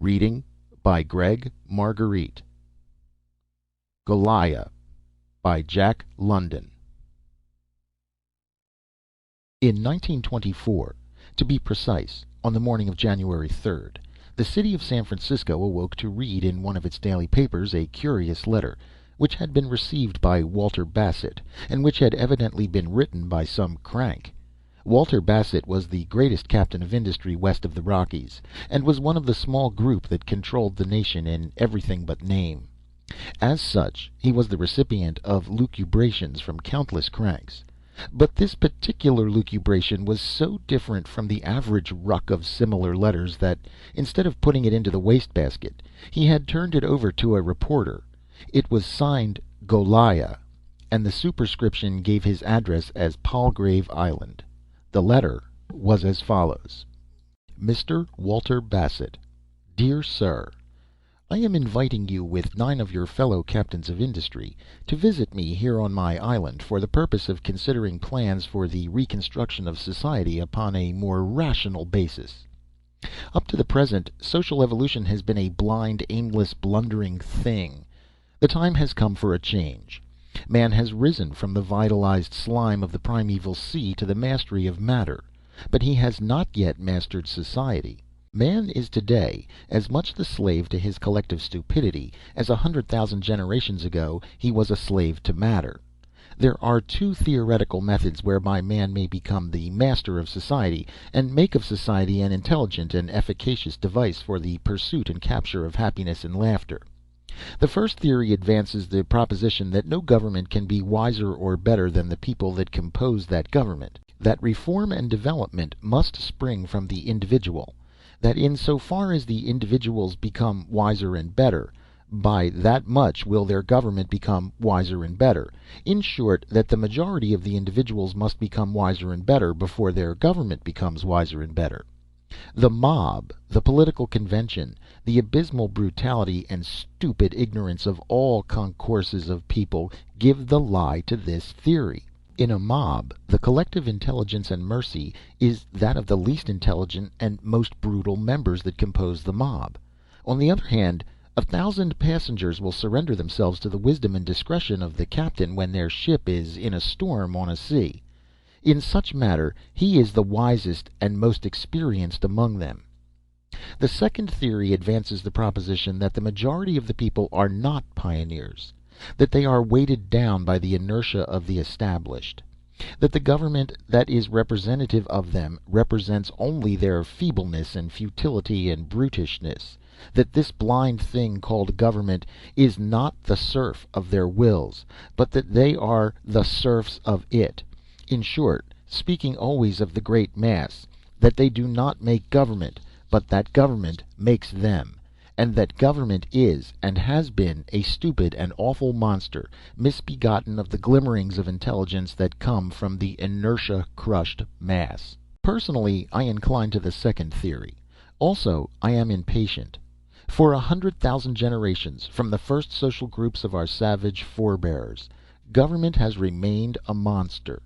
Reading by Greg Marguerite. Goliah by Jack London. In 1924, to be precise, on the morning of January 3rd, the city of San Francisco awoke to read in one of its daily papers a curious letter, which had been received by Walter Bassett, and which had evidently been written by some crank. Walter Bassett was the greatest captain of industry west of the Rockies, and was one of the small group that controlled the nation in everything but name. As such, he was the recipient of lucubrations from countless cranks. But this particular lucubration was so different from the average ruck of similar letters that, instead of putting it into the wastebasket, he had turned it over to a reporter. It was signed Goliah, and the superscription gave his address as Palgrave Island. The letter was as follows: Mr. Walter Bassett, Dear Sir, I am inviting you with 9 of your fellow captains of industry to visit me here on my island for the purpose of considering plans for the reconstruction of society upon a more rational basis. Up to the present, social evolution has been a blind, aimless, blundering thing. The time has come for a change. Man has risen from the vitalized slime of the primeval sea to the mastery of matter, but he has not yet mastered society. Man is today as much the slave to his collective stupidity as 100,000 generations ago he was a slave to matter. There are 2 theoretical methods whereby man may become the master of society, and make of society an intelligent and efficacious device for the pursuit and capture of happiness and laughter. The first theory advances the proposition that no government can be wiser or better than the people that compose that government, that reform and development must spring from the individual, that in so far as the individuals become wiser and better, by that much will their government become wiser and better. In short, that the majority of the individuals must become wiser and better before their government becomes wiser and better. The mob, the political convention, the abysmal brutality and stupid ignorance of all concourses of people give the lie to this theory. In a mob, the collective intelligence and mercy is that of the least intelligent and most brutal members that compose the mob. On the other hand, 1,000 passengers will surrender themselves to the wisdom and discretion of the captain when their ship is in a storm on a sea. In such matter, he is the wisest and most experienced among them. The second theory advances the proposition that the majority of the people are not pioneers, that they are weighted down by the inertia of the established, that the government that is representative of them represents only their feebleness and futility and brutishness, that this blind thing called government is not the serf of their wills, but that they are the serfs of it. In short, speaking always of the great mass, that they do not make government, but that government makes them, and that government is and has been a stupid and awful monster, misbegotten of the glimmerings of intelligence that come from the inertia-crushed mass. Personally, I incline to the second theory. Also, I am impatient. For 100,000 generations, from the first social groups of our savage forebears, government has remained a monster.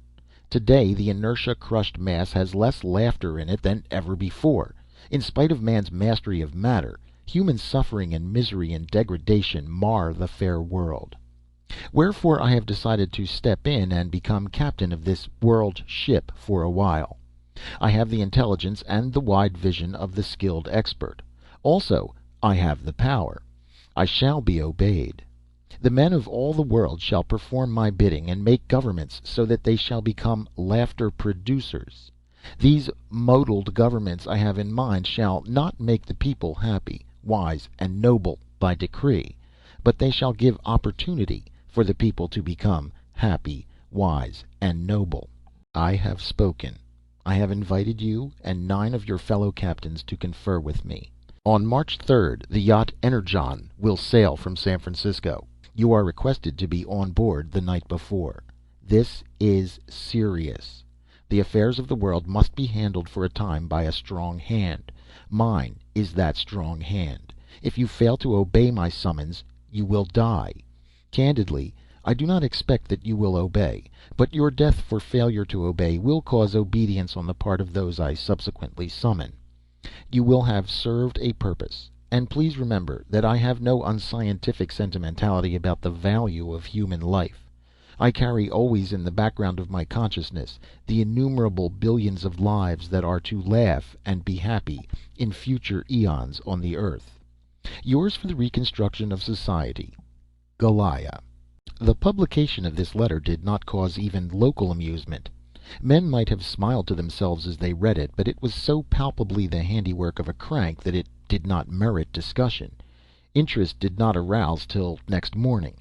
Today, the inertia-crushed mass has less laughter in it than ever before. In spite of man's mastery of matter, human suffering and misery and degradation mar the fair world. Wherefore I have decided to step in and become captain of this world ship for a while. I have the intelligence and the wide vision of the skilled expert. Also, I have the power. I shall be obeyed. The men of all the world shall perform my bidding, and make governments so that they shall become laughter producers. These modelled governments I have in mind shall not make the people happy, wise, and noble by decree, but they shall give opportunity for the people to become happy, wise, and noble. I have spoken. I have invited you and 9 of your fellow captains to confer with me. On March 3rd, the yacht Energon will sail from San Francisco. You are requested to be on board the night before. This is serious. The affairs of the world must be handled for a time by a strong hand. Mine is that strong hand. If you fail to obey my summons, you will die. Candidly, I do not expect that you will obey, but your death for failure to obey will cause obedience on the part of those I subsequently summon. You will have served a purpose, And please remember that I have no unscientific sentimentality about the value of human life. I carry always in the background of my consciousness the innumerable billions of lives that are to laugh and be happy in future eons on the earth. Yours for the reconstruction of society, Goliah. The publication of this letter did not cause even local amusement. Men might have smiled to themselves as they read it, but it was so palpably the handiwork of a crank that it did not merit discussion. Interest did not arouse till next morning.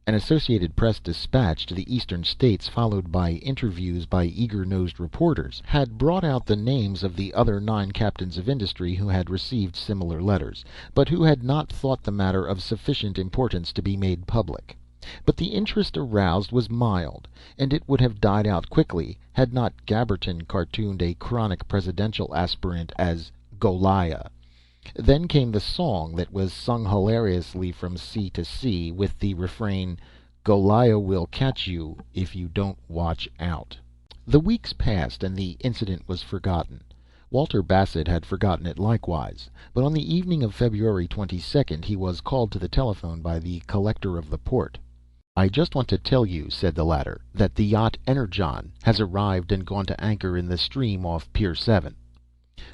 An Associated Press dispatch to the Eastern States, followed by interviews by eager-nosed reporters, had brought out the names of the other 9 captains of industry who had received similar letters, but who had not thought the matter of sufficient importance to be made public. But the interest aroused was mild, and it would have died out quickly had not Gabberton cartooned a chronic presidential aspirant as Goliah. Then came the song that was sung hilariously from sea to sea, with the refrain, "Goliah will catch you if you don't watch out." The weeks passed, and the incident was forgotten. Walter Bassett had forgotten it likewise, but on the evening of February 22nd he was called to the telephone by the collector of the port. "I just want to tell you," said the latter, "that the yacht Energon has arrived and gone to anchor in the stream off Pier 7.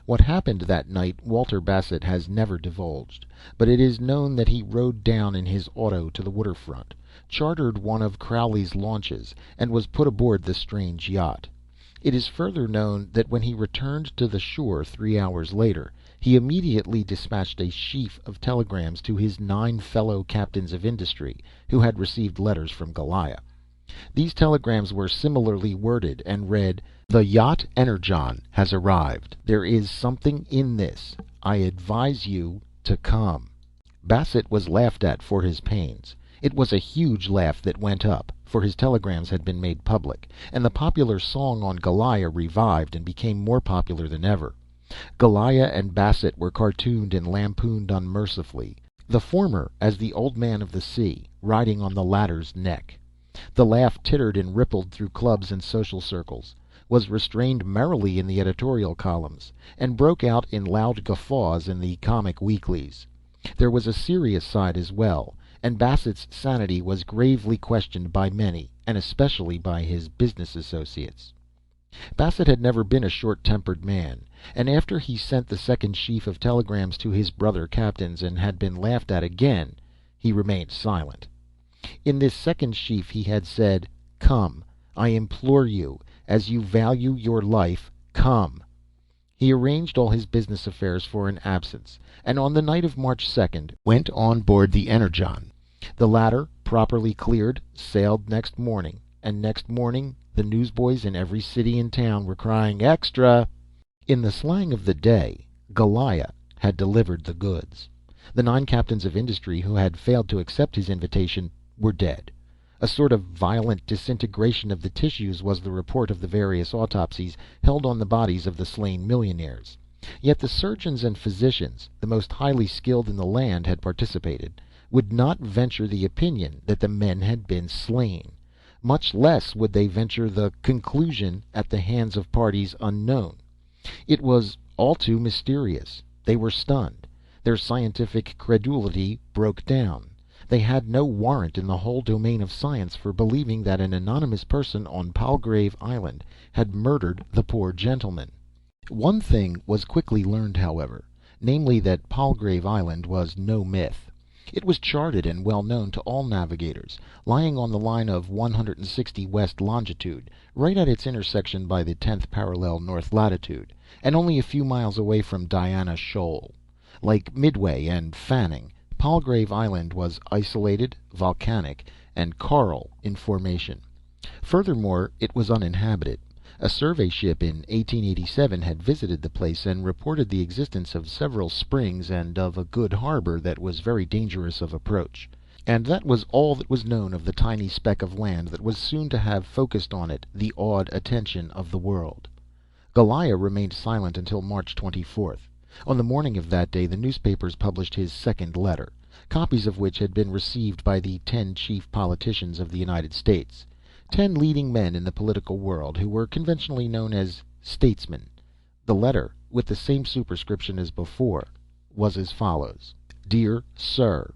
What happened that night Walter Bassett has never divulged, but it is known that he rode down in his auto to the waterfront, chartered one of Crowley's launches, and was put aboard the strange yacht. It is further known that when he returned to the shore 3 hours later, he immediately dispatched a sheaf of telegrams to his 9 fellow captains of industry who had received letters from Goliah. These telegrams were similarly worded, and read, "The yacht Energon has arrived. There is something in this. I advise you to come." Bassett was laughed at for his pains. It was a huge laugh that went up, for his telegrams had been made public, and the popular song on Goliah revived and became more popular than ever. Goliah and Bassett were cartooned and lampooned unmercifully, the former as the Old Man of the Sea, riding on the latter's neck. The laugh tittered and rippled through clubs and social circles, was restrained merrily in the editorial columns, and broke out in loud guffaws in the comic weeklies. There was a serious side as well, and Bassett's sanity was gravely questioned by many, and especially by his business associates. Bassett had never been a short-tempered man, and after he sent the second sheaf of telegrams to his brother captains and had been laughed at again, he remained silent. In this second sheaf he had said, "Come, I implore you, as you value your life, come." He arranged all his business affairs for an absence, and on the night of March 2nd went on board the Energon. The latter, properly cleared, sailed next morning, and next morning the newsboys in every city and town were crying "Extra!" In the slang of the day, Goliah had delivered the goods. The 9 captains of industry who had failed to accept his invitation were dead. A sort of violent disintegration of the tissues was the report of the various autopsies held on the bodies of the slain millionaires. Yet the surgeons and physicians, the most highly skilled in the land, had participated, would not venture the opinion that the men had been slain. Much less would they venture the conclusion at the hands of parties unknown. It was all too mysterious. They were stunned. Their scientific credulity broke down. They had no warrant in the whole domain of science for believing that an anonymous person on Palgrave Island had murdered the poor gentleman. One thing was quickly learned, however, namely that Palgrave Island was no myth. It was charted and well known to all navigators, lying on the line of 160 west longitude, right at its intersection by the 10th parallel north latitude, and only a few miles away from Diana Shoal. Like Midway and Fanning, Palgrave Island was isolated, volcanic, and coral in formation. Furthermore, it was uninhabited. A survey ship in 1887 had visited the place and reported the existence of several springs and of a good harbor that was very dangerous of approach. And that was all that was known of the tiny speck of land that was soon to have focused on it the awed attention of the world. Goliah remained silent until March 24th. On the morning of that day the newspapers published his second letter, copies of which had been received by the 10 chief politicians of the United States, 10 leading men in the political world who were conventionally known as statesmen. The letter, with the same superscription as before, was as follows: Dear Sir,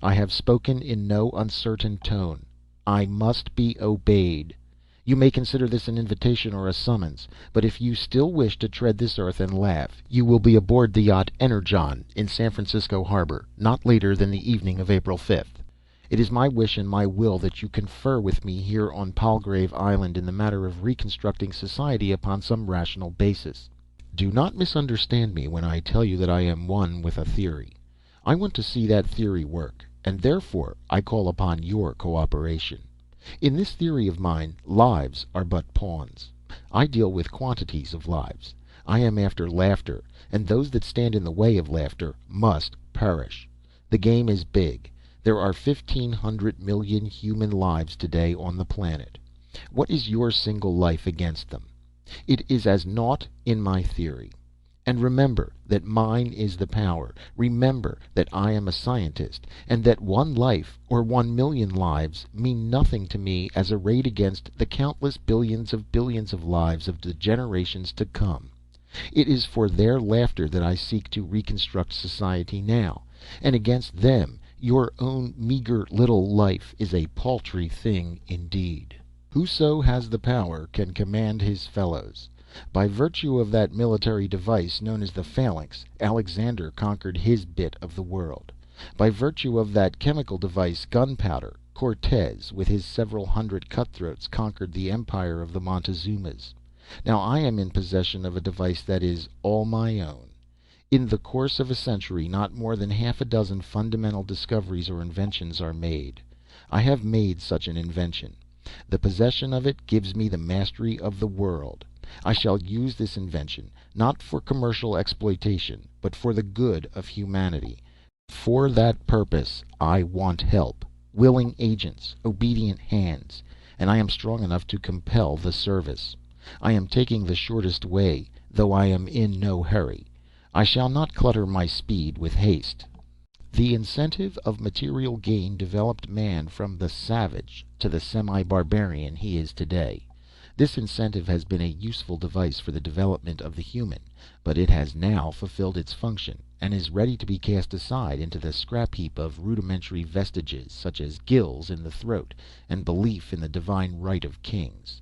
I have spoken in no uncertain tone. I must be obeyed. You may consider this an invitation or a summons, but if you still wish to tread this earth and laugh, you will be aboard the yacht Energon in San Francisco Harbor not later than the evening of April 5th. It is my wish and my will that you confer with me here on Palgrave Island in the matter of reconstructing society upon some rational basis. Do not misunderstand me when I tell you that I am one with a theory. I want to see that theory work, and therefore I call upon your cooperation. In this theory of mine, lives are but pawns. I deal with quantities of lives. I am after laughter, and those that stand in the way of laughter must perish. The game is big. There are 1,500 million human lives today on the planet. What is your single life against them? It is as naught in my theory. And remember that mine is the power. Remember that I am a scientist, and that one life or 1,000,000 lives mean nothing to me as arrayed against the countless billions of lives of the generations to come. It is for their laughter that I seek to reconstruct society now, and against them your own meager little life is a paltry thing indeed. Whoso has the power can command his fellows. By virtue of that military device known as the phalanx, Alexander conquered his bit of the world. By virtue of that chemical device, gunpowder, Cortez, with his several hundred cutthroats, conquered the empire of the Montezumas. Now I am in possession of a device that is all my own. In the course of a century, not more than half a dozen fundamental discoveries or inventions are made. I have made such an invention. The possession of it gives me the mastery of the world. I shall use this invention, not for commercial exploitation, but for the good of humanity. For that purpose I want help, willing agents, obedient hands, and I am strong enough to compel the service. I am taking the shortest way, though I am in no hurry. I shall not clutter my speed with haste. The incentive of material gain developed man from the savage to the semi-barbarian he is today. This incentive has been a useful device for the development of the human, but it has now fulfilled its function, and is ready to be cast aside into the scrap heap of rudimentary vestiges, such as gills in the throat and belief in the divine right of kings.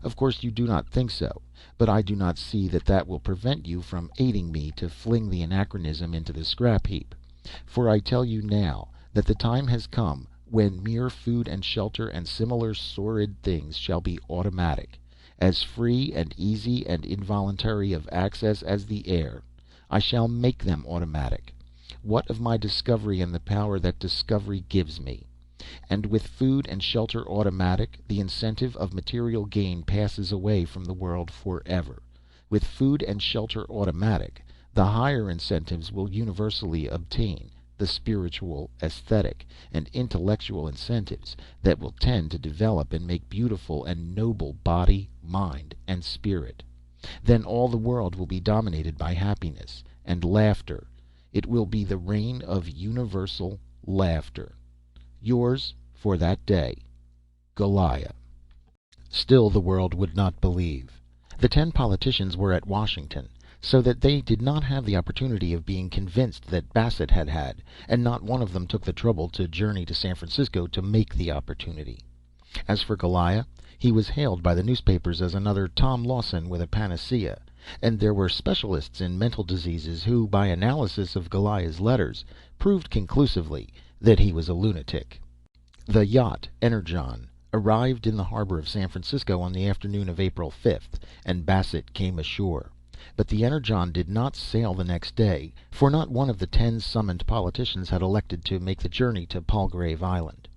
Of course you do not think so, but I do not see that that will prevent you from aiding me to fling the anachronism into the scrap heap. For I tell you now that the time has come when mere food and shelter and similar sordid things shall be automatic, as free and easy and involuntary of access as the air. I shall make them automatic. What of my discovery and the power that discovery gives me? And with food and shelter automatic, the incentive of material gain passes away from the world forever. With food and shelter automatic, the higher incentives will universally obtain, the spiritual, aesthetic, and intellectual incentives that will tend to develop and make beautiful and noble body, mind, and spirit. Then all the world will be dominated by happiness and laughter. It will be the reign of universal laughter. Yours for that day, Goliah. Still the world would not believe. The 10 politicians were at Washington, so that they did not have the opportunity of being convinced that Bassett had, and not one of them took the trouble to journey to San Francisco to make the opportunity. As for Goliah, he was hailed by the newspapers as another Tom Lawson with a panacea, and there were specialists in mental diseases who, by analysis of Goliah's letters, proved conclusively that he was a lunatic. The yacht Energon arrived in the harbor of San Francisco on the afternoon of April 5th, and Bassett came ashore. But the Energon did not sail the next day, for not one of the 10 summoned politicians had elected to make the journey to Palgrave Island.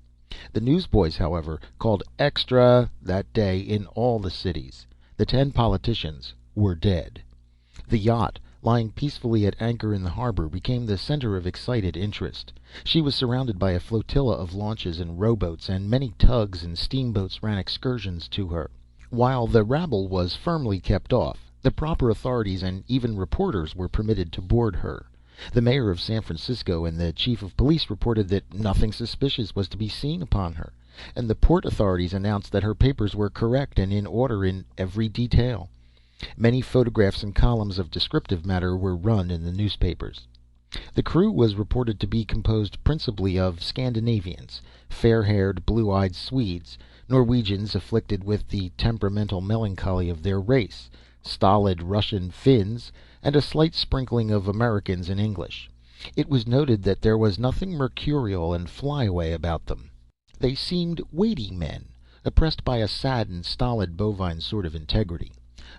The newsboys, however, called extra that day in all the cities. The 10 politicians were dead. The yacht, lying peacefully at anchor in the harbor, became the center of excited interest. She was surrounded by a flotilla of launches and rowboats, and many tugs and steamboats ran excursions to her. While the rabble was firmly kept off, the proper authorities and even reporters were permitted to board her. The mayor of San Francisco and the chief of police reported that nothing suspicious was to be seen upon her, and the port authorities announced that her papers were correct and in order in every detail. Many photographs and columns of descriptive matter were run in the newspapers. The crew was reported to be composed principally of Scandinavians, fair-haired, blue-eyed Swedes, Norwegians afflicted with the temperamental melancholy of their race, stolid Russian Finns, and a slight sprinkling of Americans and English. It was noted that there was nothing mercurial and flyaway about them. They seemed weighty men, oppressed by a sad and stolid bovine sort of integrity.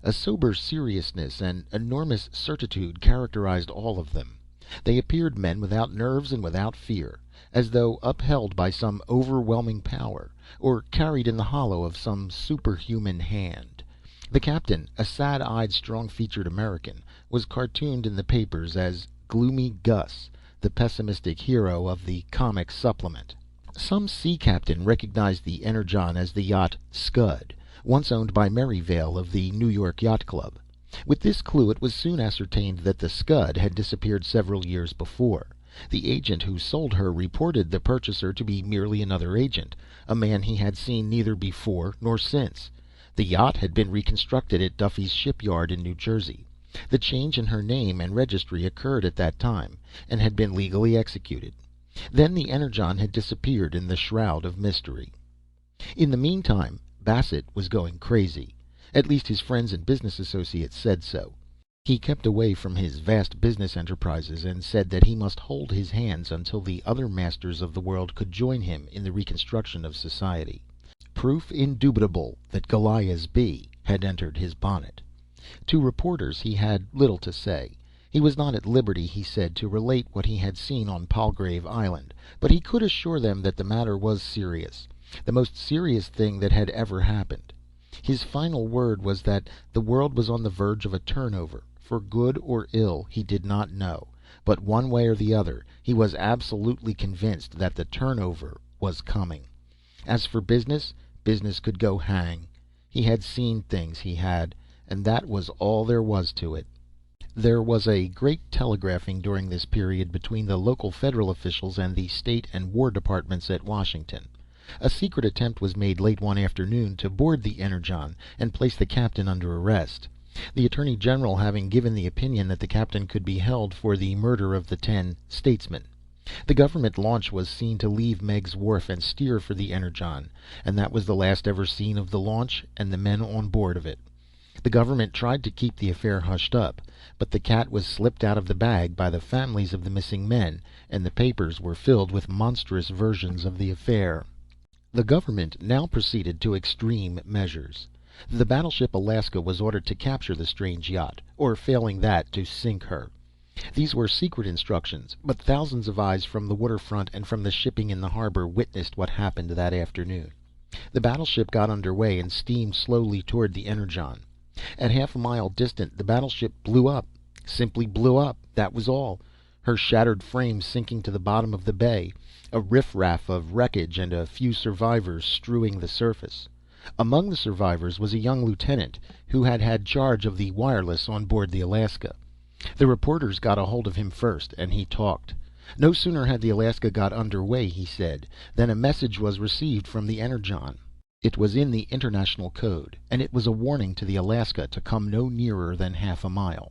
A sober seriousness and enormous certitude characterized all of them. They appeared men without nerves and without fear, as though upheld by some overwhelming power, or carried in the hollow of some superhuman hand. The captain, a sad-eyed, strong-featured American, was cartooned in the papers as Gloomy Gus, the pessimistic hero of the comic supplement. Some sea captain recognized the Energon as the yacht Scud, once owned by Merivale of the New York Yacht Club. With this clue it was soon ascertained that the Scud had disappeared several years before. The agent who sold her reported the purchaser to be merely another agent, a man he had seen neither before nor since. The yacht had been reconstructed at Duffy's shipyard in New Jersey. The change in her name and registry occurred at that time, and had been legally executed. Then the Energon had disappeared in the shroud of mystery. In the meantime, Bassett was going crazy. At least his friends and business associates said so. He kept away from his vast business enterprises, and said that he must hold his hands until the other masters of the world could join him in the reconstruction of society. Proof indubitable that Goliah's bee had entered his bonnet. To reporters he had little to say. He was not at liberty, he said, to relate what he had seen on Palgrave Island, but he could assure them that the matter was serious, the most serious thing that had ever happened. His final word was that the world was on the verge of a turnover, for good or ill he did not know, but one way or the other he was absolutely convinced that the turnover was coming. As for business, business could go hang. He had seen things, he had, and that was all there was to it. There was a great telegraphing during this period between the local federal officials and the State and War Departments at Washington. A secret attempt was made late one afternoon to board the Energon and place the captain under arrest, the Attorney General having given the opinion that the captain could be held for the murder of the 10 statesmen. The government launch was seen to leave Megg's Wharf and steer for the Energon, and that was the last ever seen of the launch and the men on board of it. The government tried to keep the affair hushed up, but the cat was slipped out of the bag by the families of the missing men, and the papers were filled with monstrous versions of the affair. The government now proceeded to extreme measures. The battleship Alaska was ordered to capture the strange yacht, or failing that, to sink her. These were secret instructions, but thousands of eyes from the waterfront and from the shipping in the harbor witnessed what happened that afternoon. The battleship got under way and steamed slowly toward the Energon. At half a mile distant the battleship blew up. Simply blew up, that was all, her shattered frame sinking to the bottom of the bay, a riff-raff of wreckage and a few survivors strewing the surface. Among the survivors was a young lieutenant who had had charge of the wireless on board the Alaska. The reporters got a hold of him first, and he talked. No sooner had the Alaska got under way, he said, than a message was received from the Energon. It was in the international code, and it was a warning to the Alaska to come no nearer than half a mile.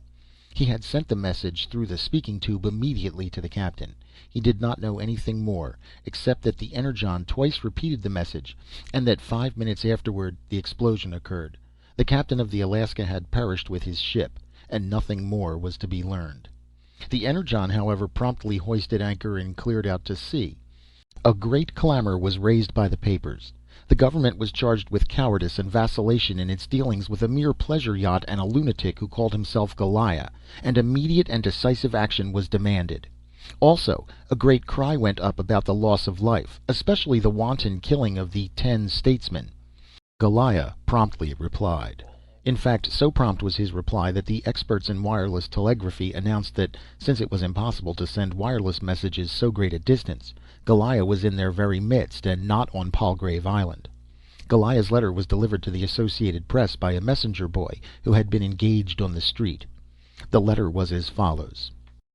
He had sent the message through the speaking tube immediately to the captain. He did not know anything more, except that the Energon twice repeated the message, and that 5 minutes afterward the explosion occurred. The captain of the Alaska had perished with his ship, and nothing more was to be learned. The Energon, however, promptly hoisted anchor and cleared out to sea. A great clamor was raised by the papers. The government was charged with cowardice and vacillation in its dealings with a mere pleasure yacht and a lunatic who called himself Goliah, and immediate and decisive action was demanded. Also, a great cry went up about the loss of life, especially the wanton killing of the 10 statesmen. Goliah promptly replied. In fact, so prompt was his reply that the experts in wireless telegraphy announced that, since it was impossible to send wireless messages so great a distance, Goliah was in their very midst and not on Palgrave Island. Goliah's letter was delivered to the Associated Press by a messenger boy who had been engaged on the street. The letter was as follows: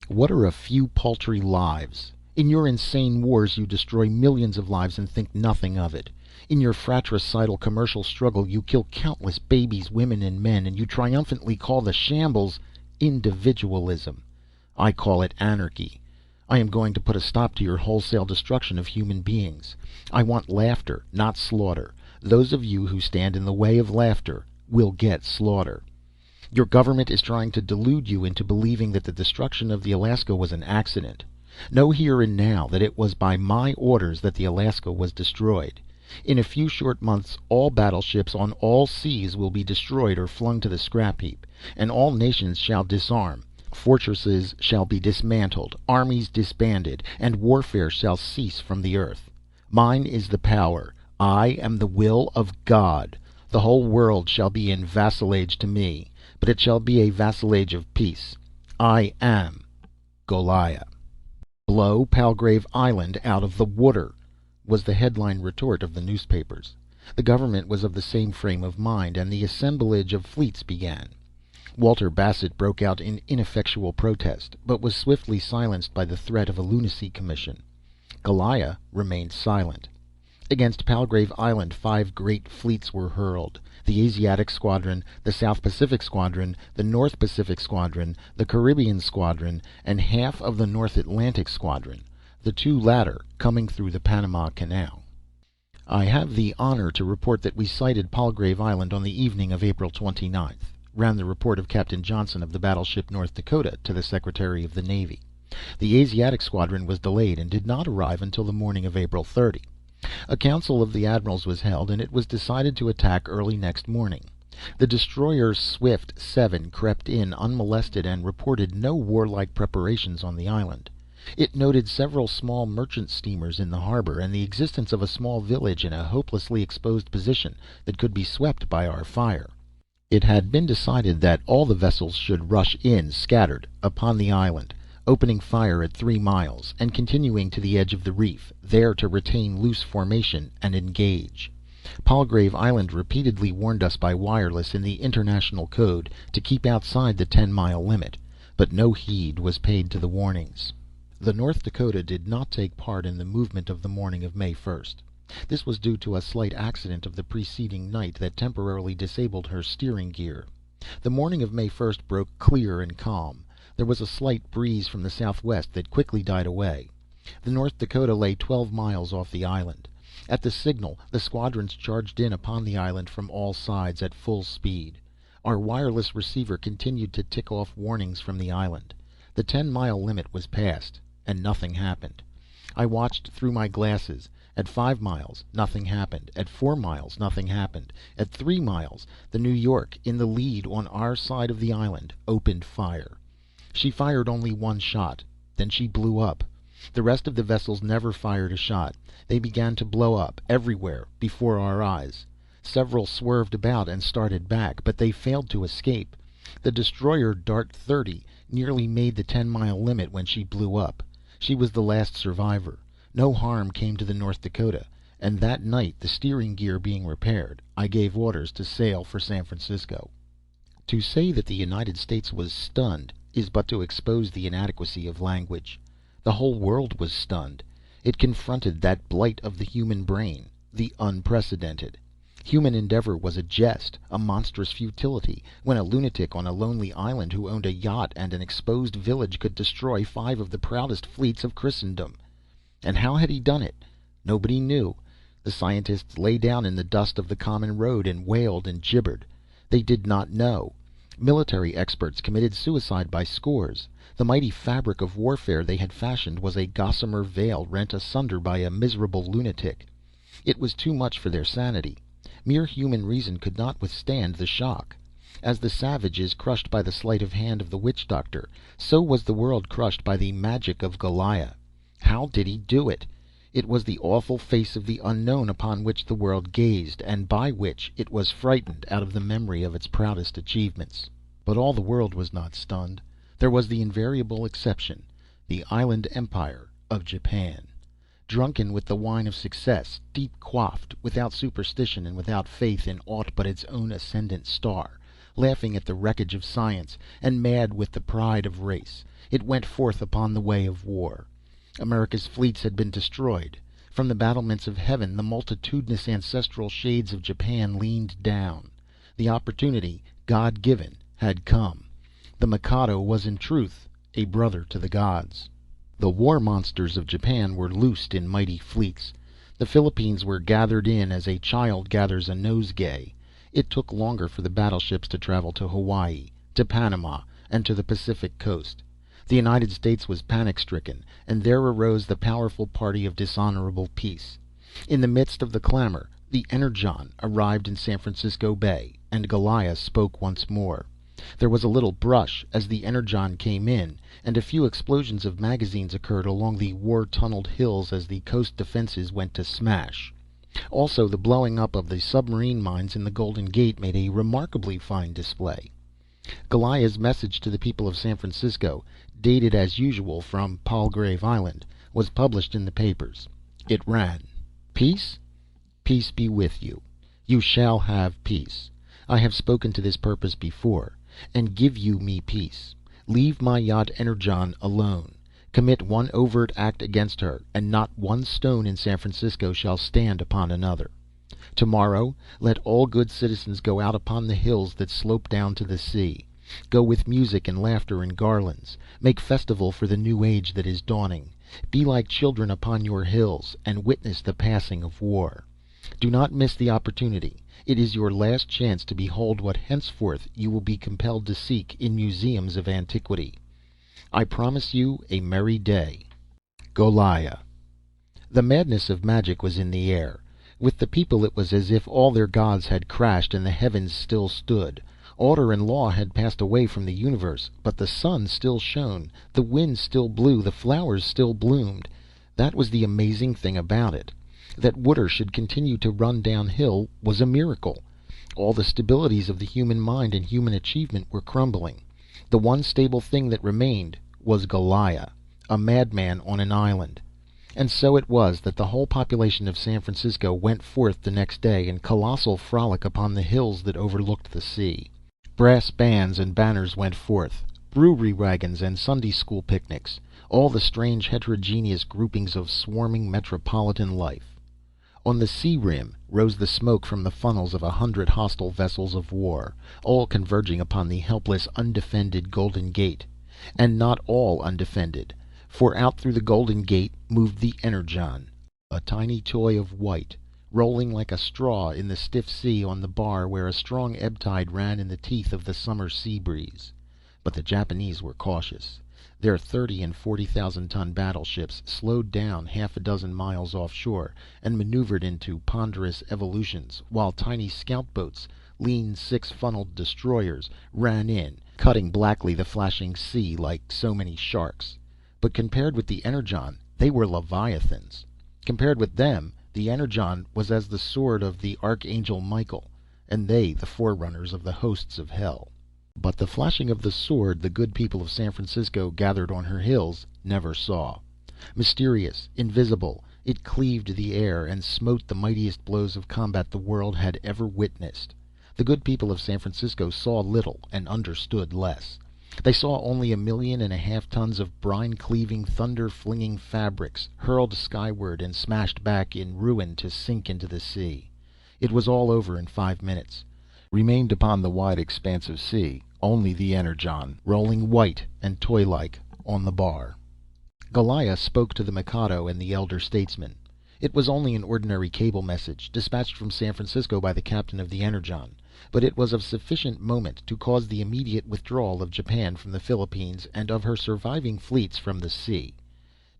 "What are a few paltry lives? In your insane wars you destroy millions of lives and think nothing of it. In your fratricidal commercial struggle you kill countless babies, women, and men, and you triumphantly call the shambles individualism. I call it anarchy. I am going to put a stop to your wholesale destruction of human beings. I want laughter, not slaughter. Those of you who stand in the way of laughter will get slaughter. Your government is trying to delude you into believing that the destruction of the Alaska was an accident. Know here and now that it was by my orders that the Alaska was destroyed. In a few short months all battleships on all seas will be destroyed or flung to the scrap heap, and all nations shall disarm. Fortresses shall be dismantled, armies disbanded, and warfare shall cease from the earth. Mine is the power. I am the will of God. The whole world shall be in vassalage to me, but it shall be a vassalage of peace. I am Goliah. Blow Palgrave Island out of the water, was the headline retort of the newspapers. The government was of the same frame of mind, and the assemblage of fleets began. Walter Bassett broke out in ineffectual protest, but was swiftly silenced by the threat of a lunacy commission. Goliah remained silent. Against Palgrave Island 5 great fleets were hurled: the Asiatic Squadron, the South Pacific Squadron, the North Pacific Squadron, the Caribbean Squadron, and half of the North Atlantic Squadron, the two latter coming through the Panama Canal. I have the honor to report that we sighted Palgrave Island on the evening of April 29th, ran the report of Captain Johnson of the battleship North Dakota to the Secretary of the Navy. The Asiatic Squadron was delayed and did not arrive until the morning of April 30. A council of the admirals was held, and it was decided to attack early next morning. The destroyer Swift 7 crept in unmolested and reported no warlike preparations on the island. It noted several small merchant steamers in the harbor, and the existence of a small village in a hopelessly exposed position that could be swept by our fire. It had been decided that all the vessels should rush in scattered upon the island, opening fire at 3 miles, and continuing to the edge of the reef, there to retain loose formation and engage. Palgrave Island repeatedly warned us by wireless in the international code to keep outside the 10-mile limit, but no heed was paid to the warnings. The North Dakota did not take part in the movement of the morning of May 1st. This was due to a slight accident of the preceding night that temporarily disabled her steering gear. The morning of May 1st broke clear and calm. There was a slight breeze from the southwest that quickly died away. The North Dakota lay 12 miles off the island. At the signal, the squadrons charged in upon the island from all sides at full speed. Our wireless receiver continued to tick off warnings from the island. The 10-mile limit was passed, and nothing happened. I watched through my glasses. At 5 miles, nothing happened. At 4 miles, nothing happened. At 3 miles, the New York, in the lead on our side of the island, opened fire. She fired only 1 shot. Then she blew up. The rest of the vessels never fired a shot. They began to blow up, everywhere, before our eyes. Several swerved about and started back, but they failed to escape. The destroyer Dart 30 nearly made the 10-mile limit when she blew up. She was the last survivor. No harm came to the North Dakota, and that night, the steering gear being repaired, I gave orders to sail for San Francisco. To say that the United States was stunned is but to expose the inadequacy of language. The whole world was stunned. It confronted that blight of the human brain, the unprecedented. Human endeavor was a jest, a monstrous futility, when a lunatic on a lonely island who owned a yacht and an exposed village could destroy 5 of the proudest fleets of Christendom. And how had he done it? Nobody knew. The scientists lay down in the dust of the common road and wailed and gibbered. They did not know. Military experts committed suicide by scores. The mighty fabric of warfare they had fashioned was a gossamer veil rent asunder by a miserable lunatic. It was too much for their sanity. Mere human reason could not withstand the shock. As the savage is crushed by the sleight of hand of the witch doctor, so was the world crushed by the magic of Goliah. How did he do it? It was the awful face of the unknown upon which the world gazed, and by which it was frightened out of the memory of its proudest achievements. But all the world was not stunned. There was the invariable exception, the island empire of Japan. Drunken with the wine of success, deep quaffed, without superstition and without faith in aught but its own ascendant star, laughing at the wreckage of science, and mad with the pride of race, it went forth upon the way of war. America's fleets had been destroyed. From the battlements of heaven the multitudinous ancestral shades of Japan leaned down. The opportunity, God-given, had come. The Mikado was in truth a brother to the gods. The war monsters of Japan were loosed in mighty fleets. The Philippines were gathered in as a child gathers a nosegay. It took longer for the battleships to travel to Hawaii, to Panama, and to the Pacific coast. The United States was panic-stricken, and there arose the powerful party of dishonorable peace. In the midst of the clamor, the Energon arrived in San Francisco Bay, and Goliah spoke once more. There was a little brush as the Energon came in, and a few explosions of magazines occurred along the war-tunneled hills as the coast defenses went to smash. Also, the blowing up of the submarine mines in the Golden Gate made a remarkably fine display. Goliah's message to the people of San Francisco, dated as usual from Palgrave Island, was published in the papers. It ran: "Peace? Peace be with you. You shall have peace. I have spoken to this purpose before, and give you me peace. Leave my yacht Energon alone. Commit one overt act against her, and not one stone in San Francisco shall stand upon another. Tomorrow let all good citizens go out upon the hills that slope down to the sea. Go with music and laughter and garlands. Make festival for the new age that is dawning. Be like children upon your hills, and witness the passing of war. Do not miss the opportunity. It is your last chance to behold what henceforth you will be compelled to seek in museums of antiquity. I promise you a merry day. Goliah." The madness of magic was in the air. With the people it was as if all their gods had crashed and the heavens still stood. Order and law had passed away from the universe, but the sun still shone, the wind still blew, the flowers still bloomed. That was the amazing thing about it. That water should continue to run downhill was a miracle. All the stabilities of the human mind and human achievement were crumbling. The one stable thing that remained was Goliah, a madman on an island. And so it was that the whole population of San Francisco went forth the next day in colossal frolic upon the hills that overlooked the sea. Brass bands and banners went forth, brewery wagons and Sunday school picnics, all the strange heterogeneous groupings of swarming metropolitan life. On the sea rim rose the smoke from the funnels of 100 hostile vessels of war, all converging upon the helpless, undefended Golden Gate. And not all undefended, for out through the Golden Gate moved the Energon, a tiny toy of white, rolling like a straw in the stiff sea on the bar where a strong ebb tide ran in the teeth of the summer sea breeze. But the Japanese were cautious. Their 30 and 40,000-ton battleships slowed down half a dozen miles offshore and maneuvered into ponderous evolutions, while tiny scout boats, lean six-funneled destroyers, ran in, cutting blackly the flashing sea like so many sharks. But compared with the Energon, they were leviathans. Compared with them, the Energon was as the sword of the Archangel Michael, and they the forerunners of the hosts of hell. But the flashing of the sword the good people of San Francisco gathered on her hills never saw. Mysterious, invisible, it cleaved the air and smote the mightiest blows of combat the world had ever witnessed. The good people of San Francisco saw little and understood less. They saw only 1.5 million tons of brine-cleaving, thunder-flinging fabrics hurled skyward and smashed back in ruin to sink into the sea. It was all over in 5 minutes. Remained upon the wide expanse of sea only the Energon, rolling white and toy-like on the bar. Goliah spoke to the Mikado and the elder statesmen. It was only an ordinary cable message, dispatched from San Francisco by the captain of the Energon, but it was of sufficient moment to cause the immediate withdrawal of Japan from the Philippines and of her surviving fleets from the sea.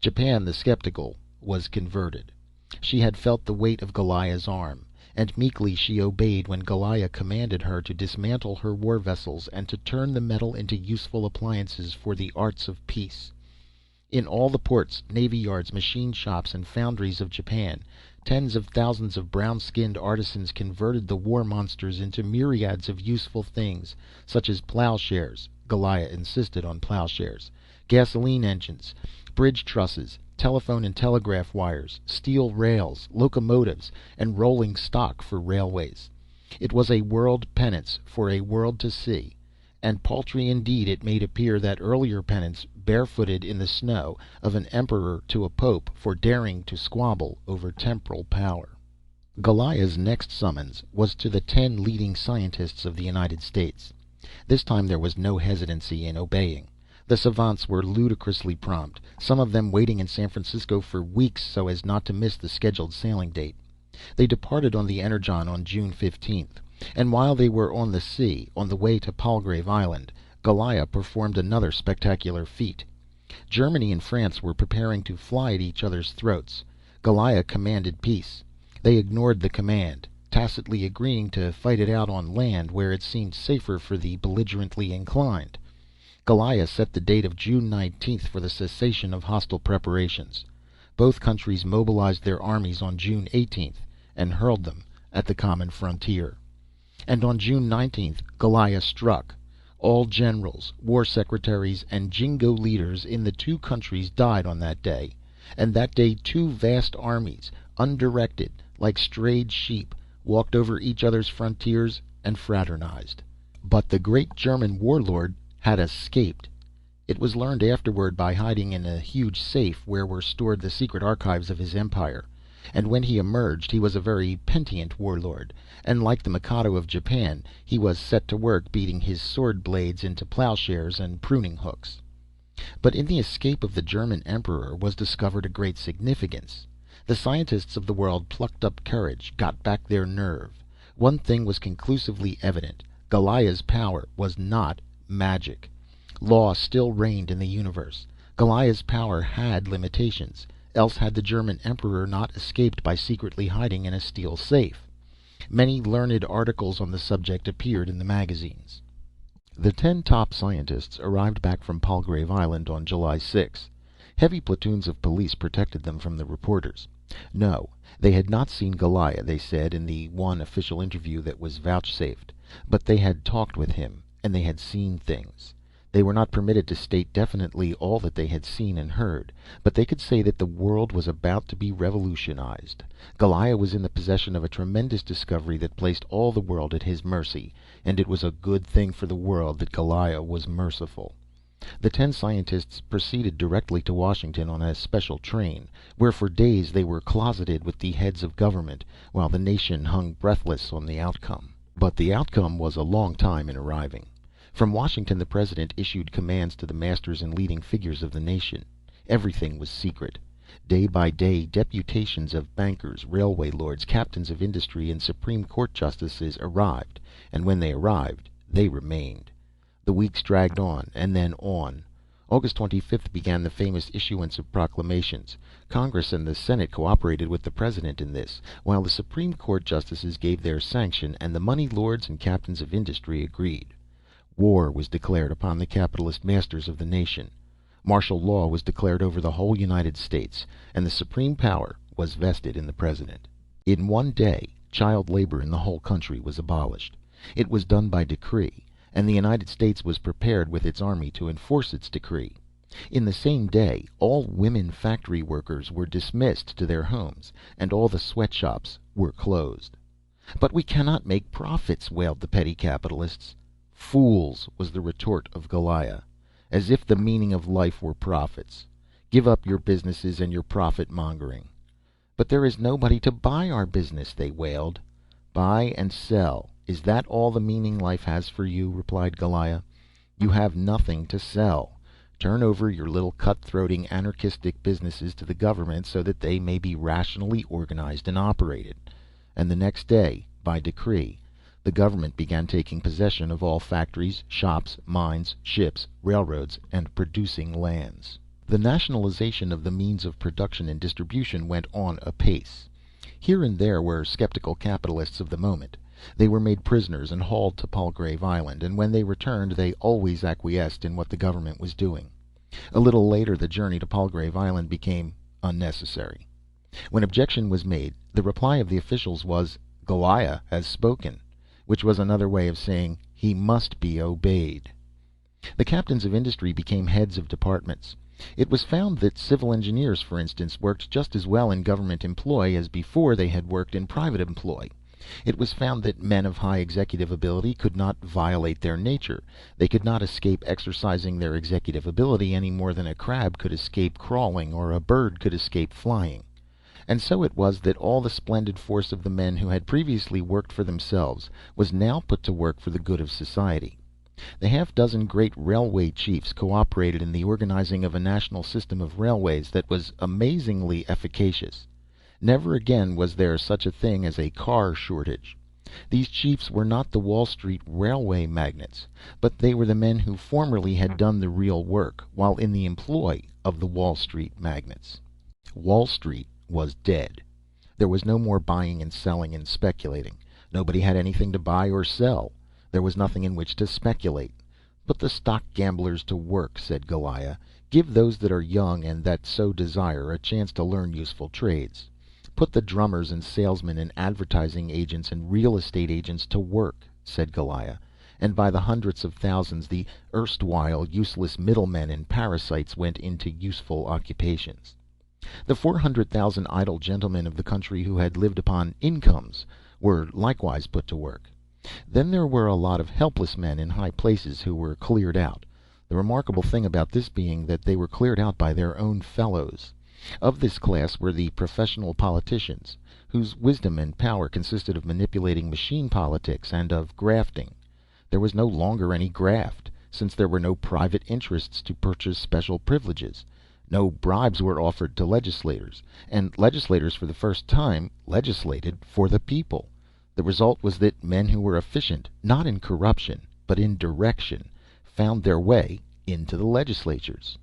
Japan the skeptical was converted. She had felt the weight of Goliah's arm, and meekly she obeyed when Goliah commanded her to dismantle her war vessels and to turn the metal into useful appliances for the arts of peace. In all the ports, navy yards, machine shops, and foundries of Japan, tens of thousands of brown-skinned artisans converted the war monsters into myriads of useful things, such as plowshares (Goliah insisted on plowshares), gasoline engines, bridge trusses, telephone and telegraph wires, steel rails, locomotives, and rolling stock for railways. It was a world penance for a world to see, and paltry indeed it made appear that earlier penance, barefooted in the snow, of an emperor to a pope for daring to squabble over temporal power. Goliah's next summons was to the 10 leading scientists of the United States. This time there was no hesitancy in obeying. The savants were ludicrously prompt, some of them waiting in San Francisco for weeks so as not to miss the scheduled sailing date. They departed on the Energon on June 15th, and while they were on the sea, on the way to Palgrave Island, Goliah performed another spectacular feat. Germany and France were preparing to fly at each other's throats. Goliah commanded peace. They ignored the command, tacitly agreeing to fight it out on land where it seemed safer for the belligerently inclined. Goliah set the date of June 19th for the cessation of hostile preparations. Both countries mobilized their armies on June 18th and hurled them at the common frontier. And on June 19th, Goliah struck. All generals, war secretaries, and jingo leaders in the two countries died on that day, and that day two vast armies, undirected, like strayed sheep, walked over each other's frontiers and fraternized. But the great German warlord had escaped. It was learned afterward by hiding in a huge safe where were stored the secret archives of his empire. And when he emerged, he was a very pentient warlord, and like the Mikado of Japan, he was set to work beating his sword blades into plowshares and pruning hooks. But in the escape of the German emperor was discovered a great significance. The scientists of the world plucked up courage, got back their nerve. One thing was conclusively evident: Goliah's power was not magic. Law still reigned in the universe. Goliah's power had limitations. Else had the German emperor not escaped by secretly hiding in a steel safe. Many learned articles on the subject appeared in the magazines. The 10 top scientists arrived back from Palgrave Island on July 6. Heavy platoons of police protected them from the reporters. No, they had not seen Goliah, they said in the one official interview that was vouchsafed, but they had talked with him, and they had seen things. They were not permitted to state definitely all that they had seen and heard, but they could say that the world was about to be revolutionized. Goliah was in the possession of a tremendous discovery that placed all the world at his mercy, and it was a good thing for the world that Goliah was merciful. The 10 scientists proceeded directly to Washington on a special train, where for days they were closeted with the heads of government, while the nation hung breathless on the outcome. But the outcome was a long time in arriving. From Washington the President issued commands to the masters and leading figures of the nation. Everything was secret. Day by day deputations of bankers, railway lords, captains of industry, and Supreme Court justices arrived, and when they arrived, they remained. The weeks dragged on, and then on. August 25th began the famous issuance of proclamations. Congress and the Senate cooperated with the President in this, while the Supreme Court justices gave their sanction, and the money lords and captains of industry agreed. War was declared upon the capitalist masters of the nation. Martial law was declared over the whole United States, and the supreme power was vested in the President. In one day, child labor in the whole country was abolished. It was done by decree, and the United States was prepared with its army to enforce its decree. In the same day, all women factory workers were dismissed to their homes, and all the sweatshops were closed. "But we cannot make profits," wailed the petty capitalists. "Fools," was the retort of Goliah. "As if the meaning of life were profits. Give up your businesses and your profit mongering." "But there is nobody to buy our business," they wailed. "Buy and sell. Is that all the meaning life has for you?" replied Goliah. "You have nothing to sell. Turn over your little cutthroating anarchistic businesses to the government so that they may be rationally organized and operated." And the next day, by decree, the government began taking possession of all factories, shops, mines, ships, railroads, and producing lands. The nationalization of the means of production and distribution went on apace. Here and there were skeptical capitalists of the moment. They were made prisoners and hauled to Palgrave Island, and when they returned they always acquiesced in what the government was doing. A little later the journey to Palgrave Island became unnecessary. When objection was made, the reply of the officials was, "Goliah has spoken," which was another way of saying he must be obeyed. The captains of industry became heads of departments. It was found that civil engineers, for instance, worked just as well in government employ as before they had worked in private employ. It was found that men of high executive ability could not violate their nature. They could not escape exercising their executive ability any more than a crab could escape crawling or a bird could escape flying. And so it was that all the splendid force of the men who had previously worked for themselves was now put to work for the good of society. The half dozen great railway chiefs cooperated in the organizing of a national system of railways that was amazingly efficacious. Never again was there such a thing as a car shortage. These chiefs were not the Wall Street railway magnates, but they were the men who formerly had done the real work while in the employ of the Wall Street magnates. Wall Street was dead. There was no more buying and selling and speculating. Nobody had anything to buy or sell. There was nothing in which to speculate. "Put the stock gamblers to work," said Goliah. "Give those that are young and that so desire a chance to learn useful trades. Put the drummers and salesmen and advertising agents and real estate agents to work," said Goliah. And by the hundreds of thousands the erstwhile useless middlemen and parasites went into useful occupations. The 400,000 idle gentlemen of the country who had lived upon incomes were likewise put to work. Then there were a lot of helpless men in high places who were cleared out, the remarkable thing about this being that they were cleared out by their own fellows. Of this class were the professional politicians, whose wisdom and power consisted of manipulating machine politics and of grafting. There was no longer any graft, since there were no private interests to purchase special privileges. No bribes were offered to legislators, and legislators for the first time legislated for the people. The result was that men who were efficient, not in corruption, but in direction, found their way into the legislatures.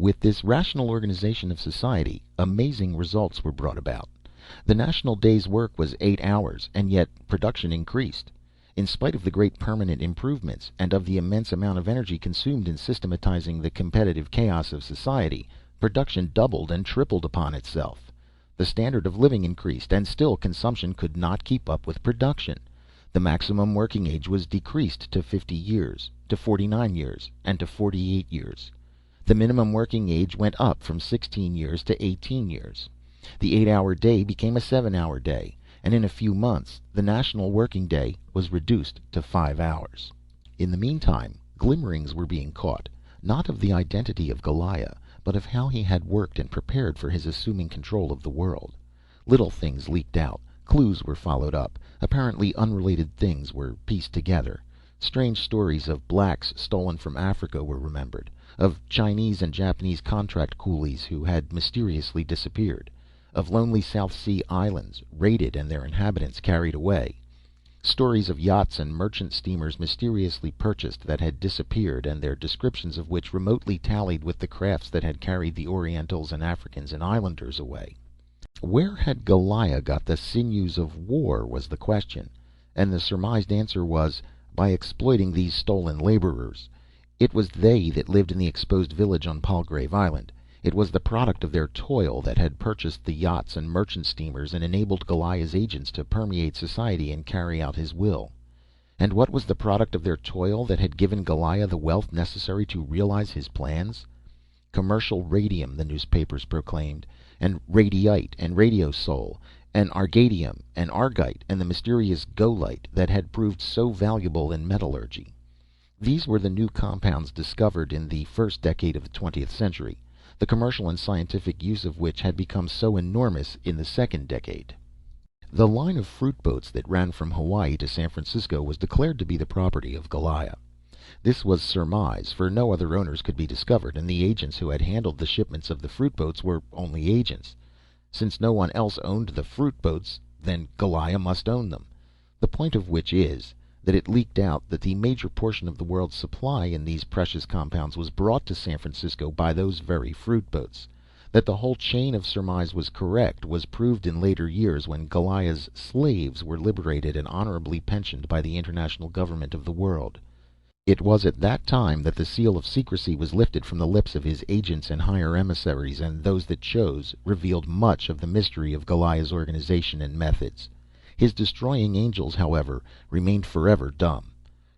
With this rational organization of society, amazing results were brought about. The national day's work was 8 hours, and yet production increased. In spite of the great permanent improvements, and of the immense amount of energy consumed in systematizing the competitive chaos of society, production doubled and tripled upon itself. The standard of living increased, and still consumption could not keep up with production. The maximum working age was decreased to 50 years, to 49 years, and to 48 years. The minimum working age went up from 16 years to 18 years. The 8-hour day became a 7-hour day, and in a few months the national working day was reduced to 5 hours. In the meantime, glimmerings were being caught, not of the identity of Goliah, but of how he had worked and prepared for his assuming control of the world. Little things leaked out, clues were followed up, apparently unrelated things were pieced together. Strange stories of blacks stolen from Africa were remembered, of Chinese and Japanese contract coolies who had mysteriously disappeared, of lonely South Sea islands raided and their inhabitants carried away. Stories of yachts and merchant steamers mysteriously purchased that had disappeared, and their descriptions of which remotely tallied with the crafts that had carried the Orientals and Africans and Islanders away. Where had Goliah got the sinews of war, was the question, and the surmised answer was, by exploiting these stolen laborers. It was they that lived in the exposed village on Palgrave Island. It was the product of their toil that had purchased the yachts and merchant steamers and enabled Goliah's agents to permeate society and carry out his will. And what was the product of their toil that had given Goliah the wealth necessary to realize his plans? Commercial radium, the newspapers proclaimed, and radiite and radiosole, and argadium and argite, and the mysterious golite that had proved so valuable in metallurgy. These were the new compounds discovered in the first decade of the 20th century, the commercial and scientific use of which had become so enormous in the second decade. The line of fruit boats that ran from Hawaii to San Francisco was declared to be the property of Goliah. This was surmise, for no other owners could be discovered, and the agents who had handled the shipments of the fruit boats were only agents. Since no one else owned the fruit boats, then Goliah must own them. The point of which is that it leaked out that the major portion of the world's supply in these precious compounds was brought to San Francisco by those very fruit boats. That the whole chain of surmise was correct was proved in later years when Goliah's slaves were liberated and honorably pensioned by the international government of the world. It was at that time that the seal of secrecy was lifted from the lips of his agents and higher emissaries, and those that chose revealed much of the mystery of Goliah's organization and methods. His destroying angels, however, remained forever dumb.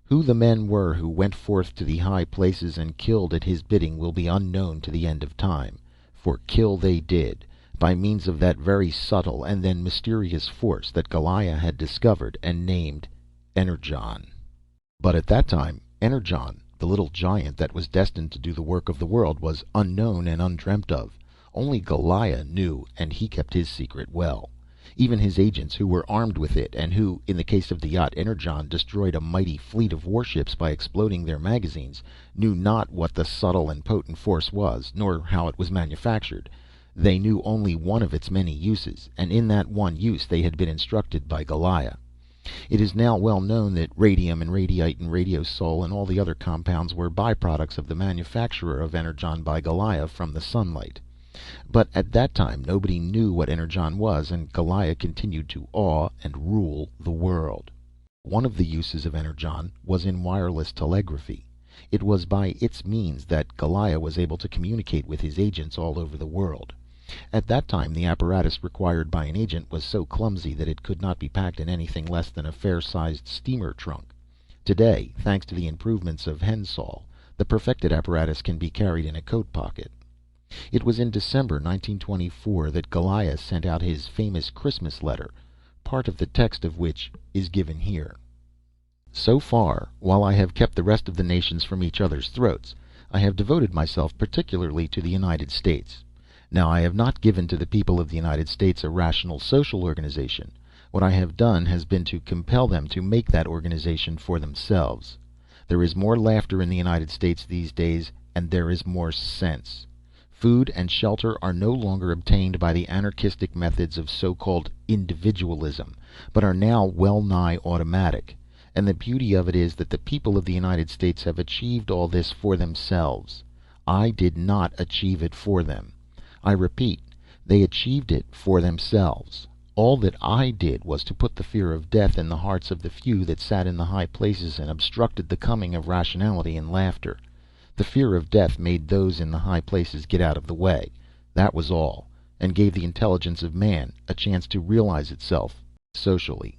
Who the men were who went forth to the high places and killed at his bidding will be unknown to the end of time, for kill they did, by means of that very subtle and then mysterious force that Goliah had discovered and named Energon. But at that time Energon, the little giant that was destined to do the work of the world, was unknown and undreamt of. Only Goliah knew, and he kept his secret well. Even his agents, who were armed with it, and who, in the case of the yacht Energon, destroyed a mighty fleet of warships by exploding their magazines, knew not what the subtle and potent force was, nor how it was manufactured. They knew only one of its many uses, and in that one use they had been instructed by Goliah. It is now well known that radium and radiyte and radiosole and all the other compounds were byproducts of the manufacture of Energon by Goliah from the sunlight. But at that time nobody knew what Energon was, and Goliah continued to awe and rule the world. One of the uses of Energon was in wireless telegraphy. It was by its means that Goliah was able to communicate with his agents all over the world. At that time the apparatus required by an agent was so clumsy that it could not be packed in anything less than a fair-sized steamer trunk. Today, thanks to the improvements of Hensall, the perfected apparatus can be carried in a coat pocket. It was in December 1924 that Goliah sent out his famous Christmas letter, part of the text of which is given here. So far, while I have kept the rest of the nations from each other's throats, I have devoted myself particularly to the United States. Now, I have not given to the people of the United States a rational social organization. What I have done has been to compel them to make that organization for themselves. There is more laughter in the United States these days, and there is more sense. Food and shelter are no longer obtained by the anarchistic methods of so-called individualism, but are now well nigh automatic. And the beauty of it is that the people of the United States have achieved all this for themselves. I did not achieve it for them. I repeat, they achieved it for themselves. All that I did was to put the fear of death in the hearts of the few that sat in the high places and obstructed the coming of rationality and laughter. The fear of death made those in the high places get out of the way. That was all, and gave the intelligence of man a chance to realize itself socially.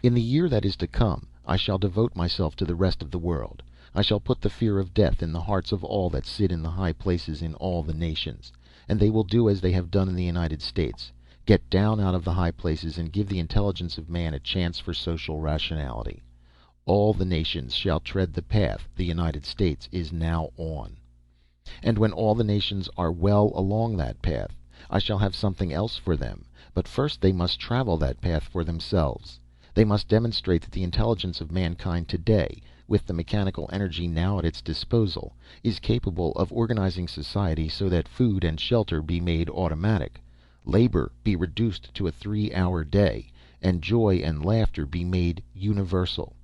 In the year that is to come, I shall devote myself to the rest of the world. I shall put the fear of death in the hearts of all that sit in the high places in all the nations, and they will do as they have done in the United States, get down out of the high places and give the intelligence of man a chance for social rationality. All the nations shall tread the path the United States is now on. And when all the nations are well along that path, I shall have something else for them, but first they must travel that path for themselves. They must demonstrate that the intelligence of mankind today, with the mechanical energy now at its disposal, is capable of organizing society so that food and shelter be made automatic, labor be reduced to a 3-hour day, and joy and laughter be made universal.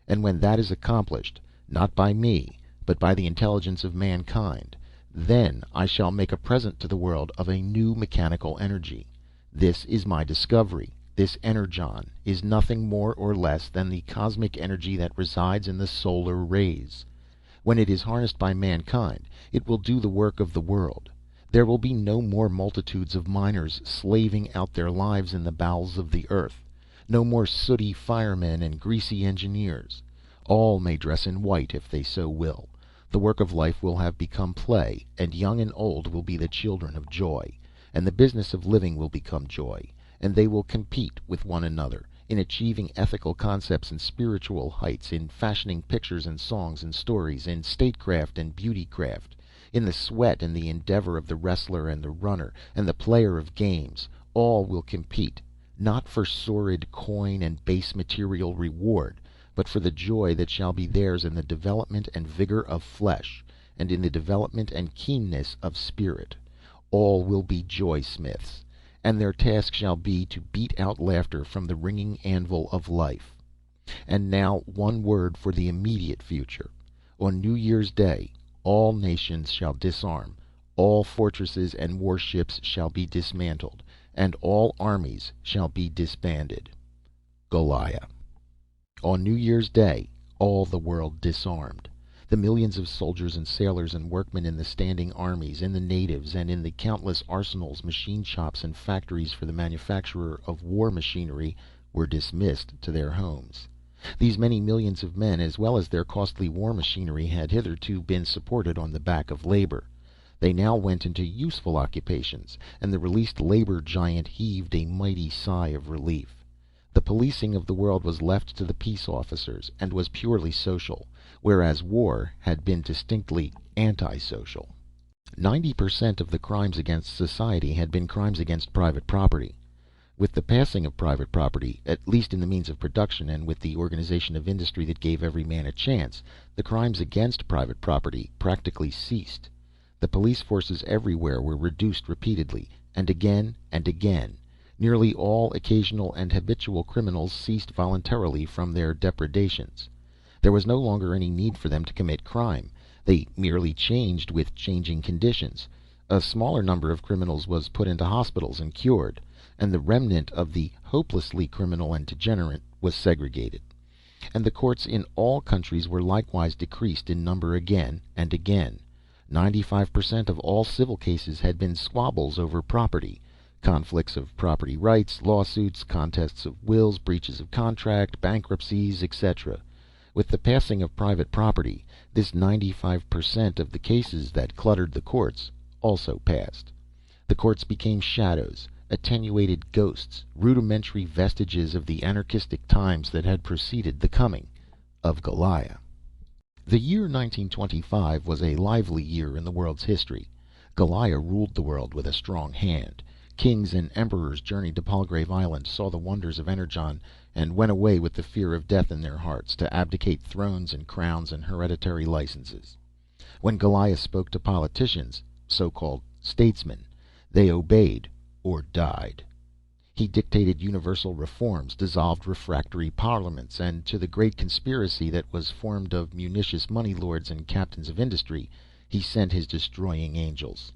And when that is accomplished, not by me, but by the intelligence of mankind, then I shall make a present to the world of a new mechanical energy. This is my discovery. This Energon is nothing more or less than the cosmic energy that resides in the solar rays. When it is harnessed by mankind, it will do the work of the world. There will be no more multitudes of miners slaving out their lives in the bowels of the earth, no more sooty firemen and greasy engineers. All may dress in white if they so will. The work of life will have become play, and young and old will be the children of joy, and the business of living will become joy, and they will compete with one another in achieving ethical concepts and spiritual heights, in fashioning pictures and songs and stories, in statecraft and beautycraft, in the sweat and the endeavor of the wrestler and the runner and the player of games. All will compete, not for sordid coin and base material reward, but for the joy that shall be theirs in the development and vigor of flesh, and in the development and keenness of spirit. All will be joy-smiths, and their task shall be to beat out laughter from the ringing anvil of life. And now one word for the immediate future. On New Year's Day, all nations shall disarm, all fortresses and warships shall be dismantled, and all armies shall be disbanded. Goliah. On New Year's Day, all the world disarmed. The millions of soldiers and sailors and workmen in the standing armies, in the natives, and in the countless arsenals, machine shops, and factories for the manufacture of war machinery were dismissed to their homes. These many millions of men, as well as their costly war machinery, had hitherto been supported on the back of labor. They now went into useful occupations, and the released labor giant heaved a mighty sigh of relief. The policing of the world was left to the peace officers, and was purely social, whereas war had been distinctly anti-social. 90% of the crimes against society had been crimes against private property. With the passing of private property, at least in the means of production, and with the organization of industry that gave every man a chance, the crimes against private property practically ceased. The police forces everywhere were reduced repeatedly, and again and again. Nearly all occasional and habitual criminals ceased voluntarily from their depredations. There was no longer any need for them to commit crime. They merely changed with changing conditions. A smaller number of criminals was put into hospitals and cured, and the remnant of the hopelessly criminal and degenerate was segregated. And the courts in all countries were likewise decreased in number again and again. 95% of all civil cases had been squabbles over property, conflicts of property rights, lawsuits, contests of wills, breaches of contract, bankruptcies, etc. With the passing of private property, this 95% of the cases that cluttered the courts also passed. The courts became shadows, attenuated ghosts, rudimentary vestiges of the anarchistic times that had preceded the coming of Goliah. The year 1925 was a lively year in the world's history. Goliah ruled the world with a strong hand. Kings and emperors journeyed to Palgrave Island, saw the wonders of Energon, and went away with the fear of death in their hearts, to abdicate thrones and crowns and hereditary licenses. When Goliah spoke to politicians, so-called statesmen, they obeyed or died. He dictated universal reforms, dissolved refractory parliaments, and to the great conspiracy that was formed of munitious money lords and captains of industry, he sent his destroying angels.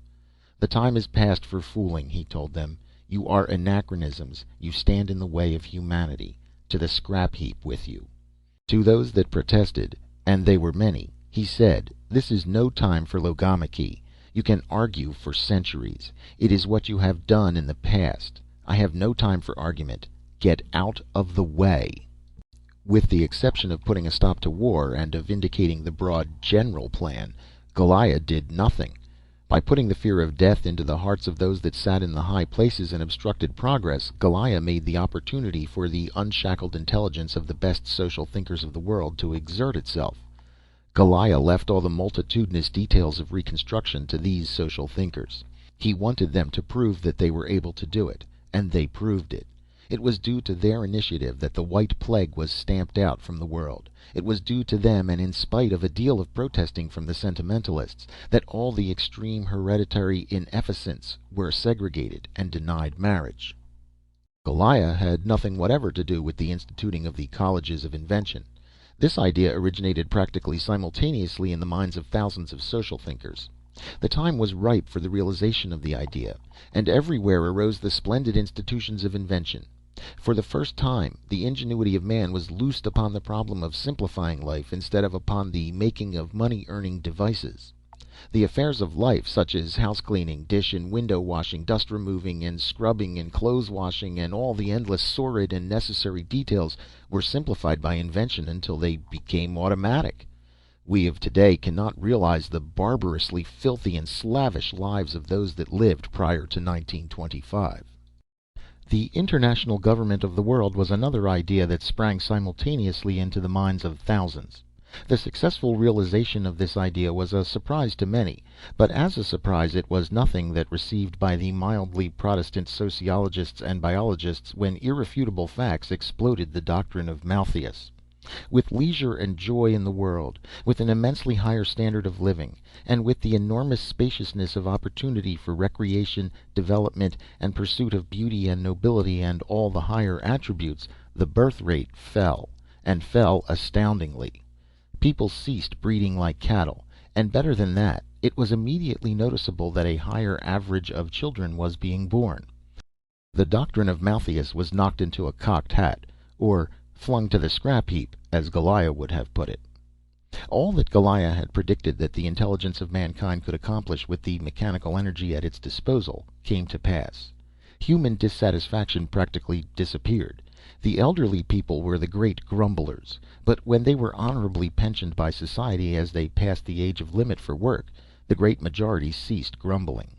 The time is past for fooling, he told them. You are anachronisms. You stand in the way of humanity. To the scrap heap with you. To those that protested, and they were many, he said, this is no time for logomachy. You can argue for centuries. It is what you have done in the past. I have no time for argument. Get out of the way. With the exception of putting a stop to war and of indicating the broad general plan, Goliah did nothing. By putting the fear of death into the hearts of those that sat in the high places and obstructed progress, Goliah made the opportunity for the unshackled intelligence of the best social thinkers of the world to exert itself. Goliah left all the multitudinous details of reconstruction to these social thinkers. He wanted them to prove that they were able to do it, and they proved it. It was due to their initiative that the White Plague was stamped out from the world. It was due to them, and in spite of a deal of protesting from the sentimentalists, that all the extreme hereditary inefficients were segregated and denied marriage. Goliah had nothing whatever to do with the instituting of the colleges of invention. This idea originated practically simultaneously in the minds of thousands of social thinkers. The time was ripe for the realization of the idea, and everywhere arose the splendid institutions of invention. For the first time, the ingenuity of man was loosed upon the problem of simplifying life instead of upon the making of money-earning devices. The affairs of life, such as house cleaning, dish and window washing, dust removing and scrubbing and clothes washing, and all the endless sordid and necessary details, were simplified by invention until they became automatic. We of today cannot realize the barbarously filthy and slavish lives of those that lived prior to 1925. The international government of the world was another idea that sprang simultaneously into the minds of thousands. The successful realization of this idea was a surprise to many, but as a surprise it was nothing that received by the mildly Protestant sociologists and biologists when irrefutable facts exploded the doctrine of Malthus. With leisure and joy in the world, with an immensely higher standard of living, and with the enormous spaciousness of opportunity for recreation, development, and pursuit of beauty and nobility and all the higher attributes, the birth rate fell, and fell astoundingly. People ceased breeding like cattle, and better than that, it was immediately noticeable that a higher average of children was being born. The doctrine of Malthus was knocked into a cocked hat, or flung to the scrap heap, as Goliah would have put it. All that Goliah had predicted that the intelligence of mankind could accomplish with the mechanical energy at its disposal came to pass. Human dissatisfaction practically disappeared. The elderly people were the great grumblers, but when they were honorably pensioned by society as they passed the age of limit for work, the great majority ceased grumbling.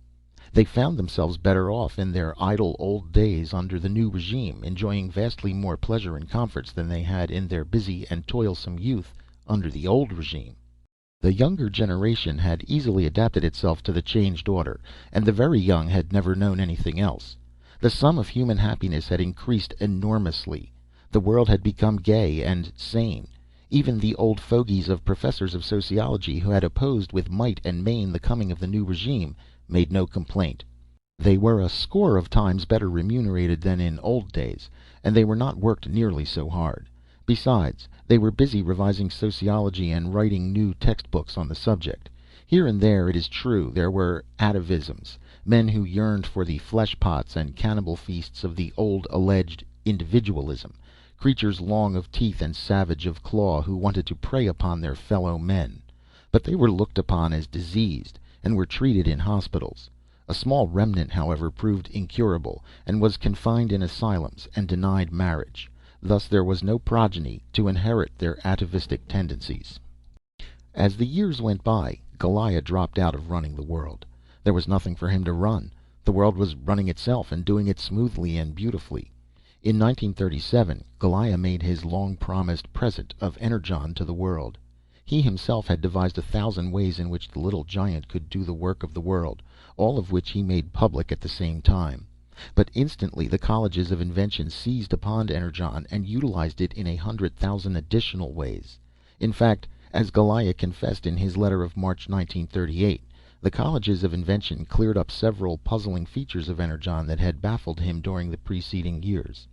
They found themselves better off in their idle old days under the new regime, enjoying vastly more pleasure and comforts than they had in their busy and toilsome youth under the old regime. The younger generation had easily adapted itself to the changed order, and the very young had never known anything else. The sum of human happiness had increased enormously. The world had become gay and sane. Even the old fogies of professors of sociology, who had opposed with might and main the coming of the new regime, made no complaint. They were a score of times better remunerated than in old days, and they were not worked nearly so hard. Besides, they were busy revising sociology and writing new textbooks on the subject. Here and there, it is true, there were atavisms, men who yearned for the flesh pots and cannibal feasts of the old alleged individualism, creatures long of teeth and savage of claw who wanted to prey upon their fellow men. But they were looked upon as diseased, and were treated in hospitals. A small remnant, however, proved incurable, and was confined in asylums and denied marriage. Thus there was no progeny to inherit their atavistic tendencies. As the years went by, Goliah dropped out of running the world. There was nothing for him to run. The world was running itself, and doing it smoothly and beautifully. In 1937, Goliah made his long-promised present of Energon to the world. He himself had devised 1,000 ways in which the little giant could do the work of the world, all of which he made public at the same time. But instantly the colleges of invention seized upon Energon and utilized it in 100,000 additional ways. In fact, as Goliah confessed in his letter of March 1938, the colleges of invention cleared up several puzzling features of Energon that had baffled him during the preceding years.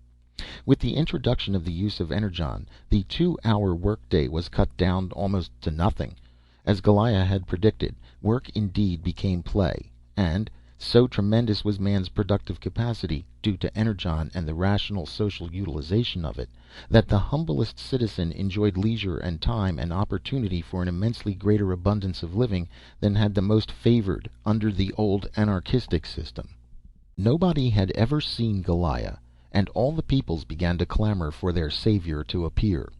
With the introduction of the use of Energon, the 2-hour workday was cut down almost to nothing. As Goliah had predicted, work indeed became play, and so tremendous was man's productive capacity, due to Energon and the rational social utilization of it, that the humblest citizen enjoyed leisure and time and opportunity for an immensely greater abundance of living than had the most favored under the old anarchistic system. Nobody had ever seen Goliah, and all the peoples began to clamor for their savior to appear.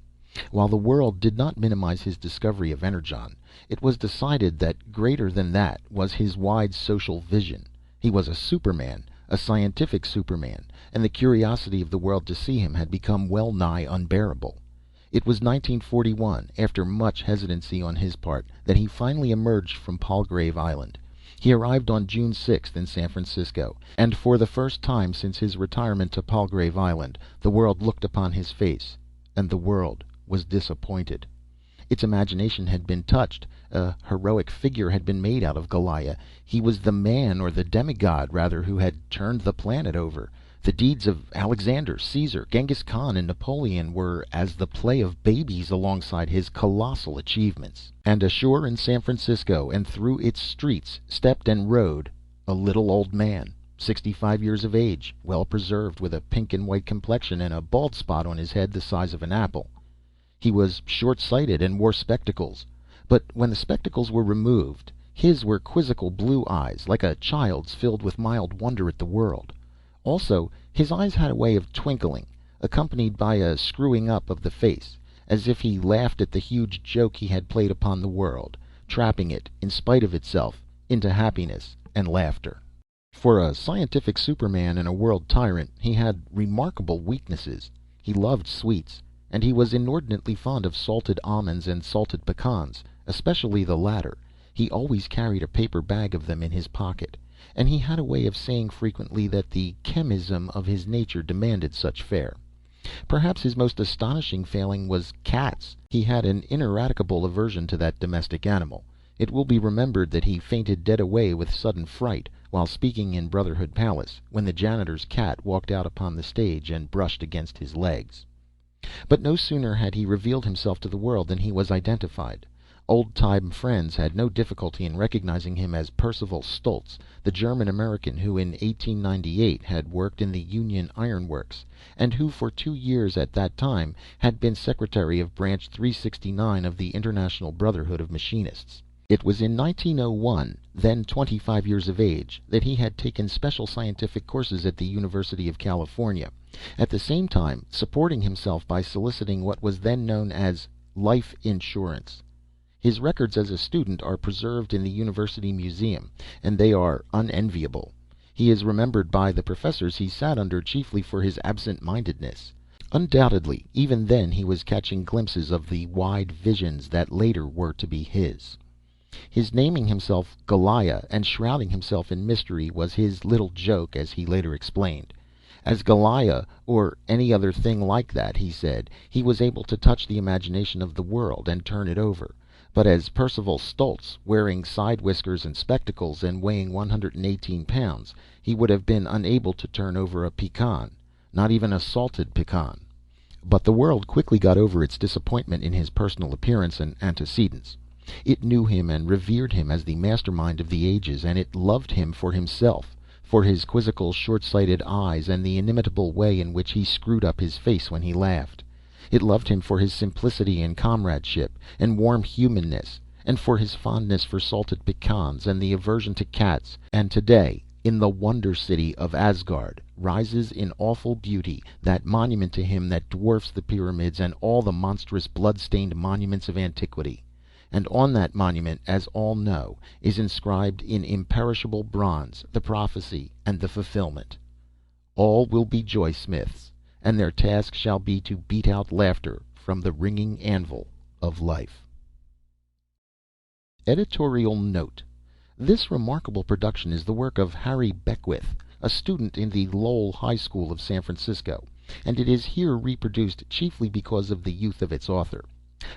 While the world did not minimize his discovery of Energon, it was decided that greater than that was his wide social vision. He was a superman, a scientific superman, and the curiosity of the world to see him had become well nigh unbearable. It was 1941, after much hesitancy on his part, that he finally emerged from Palgrave Island. He arrived on June 6th in San Francisco, and for the first time since his retirement to Palgrave Island, the world looked upon his face, and the world was disappointed. Its imagination had been touched. A heroic figure had been made out of Goliah. He was the man, or the demigod rather, who had turned the planet over. The deeds of Alexander, Caesar, Genghis Khan, and Napoleon were as the play of babies alongside his colossal achievements. And ashore in San Francisco and through its streets stepped and rode a little old man, 65 years of age, well preserved, with a pink and white complexion and a bald spot on his head the size of an apple. He was short-sighted and wore spectacles, but when the spectacles were removed, his were quizzical blue eyes, like a child's, filled with mild wonder at the world. Also, his eyes had a way of twinkling, accompanied by a screwing up of the face, as if he laughed at the huge joke he had played upon the world, trapping it, in spite of itself, into happiness and laughter. For a scientific superman and a world tyrant, he had remarkable weaknesses. He loved sweets, and he was inordinately fond of salted almonds and salted pecans, especially the latter. He always carried a paper bag of them in his pocket, and he had a way of saying frequently that the chemism of his nature demanded such fare. Perhaps his most astonishing failing was cats. He had an ineradicable aversion to that domestic animal. It will be remembered that he fainted dead away with sudden fright while speaking in Brotherhood Palace, when the janitor's cat walked out upon the stage and brushed against his legs. But no sooner had he revealed himself to the world than he was identified. Old-time friends had no difficulty in recognizing him as Percival Stultz, the German-American who in 1898 had worked in the Union Iron Works, and who for 2 years at that time had been secretary of Branch 369 of the International Brotherhood of Machinists. It was in 1901, then 25 years of age, that he had taken special scientific courses at the University of California, at the same time supporting himself by soliciting what was then known as life insurance. His records as a student are preserved in the University Museum, and they are unenviable. He is remembered by the professors he sat under chiefly for his absent-mindedness. Undoubtedly, even then he was catching glimpses of the wide visions that later were to be his. His naming himself Goliah and shrouding himself in mystery was his little joke, as he later explained. As Goliah, or any other thing like that, he said, he was able to touch the imagination of the world and turn it over. But as Percival Stultz, wearing side whiskers and spectacles and weighing 118 pounds, he would have been unable to turn over a pecan, not even a salted pecan. But the world quickly got over its disappointment in his personal appearance and antecedents. It knew him and revered him as the mastermind of the ages, and it loved him for himself, for his quizzical, short-sighted eyes and the inimitable way in which he screwed up his face when he laughed. It loved him for his simplicity and comradeship and warm humanness, and for his fondness for salted pecans and the aversion to cats. And today, in the wonder city of Asgard, rises in awful beauty that monument to him that dwarfs the pyramids and all the monstrous blood-stained monuments of antiquity. And on that monument, as all know, is inscribed in imperishable bronze the prophecy and the fulfillment: all will be joy-smiths, and their task shall be to beat out laughter from the ringing anvil of life. Editorial note: this remarkable production is the work of Harry Beckwith, a student in the Lowell High School of San Francisco, and it is here reproduced chiefly because of the youth of its author.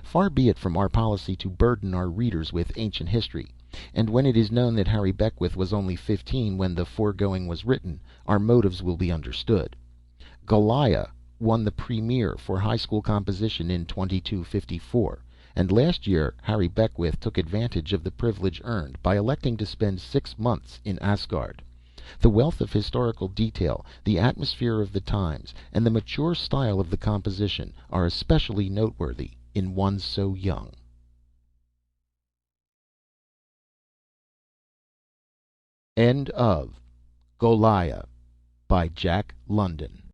Far be it from our policy to burden our readers with ancient history, and when it is known that Harry Beckwith was only 15 when the foregoing was written, our motives will be understood. Goliah won the premier for high school composition in 2254, and last year Harry Beckwith took advantage of the privilege earned by electing to spend 6 months in Asgard. The wealth of historical detail, the atmosphere of the times, and the mature style of the composition are especially noteworthy in one so young. End of Goliah by Jack London.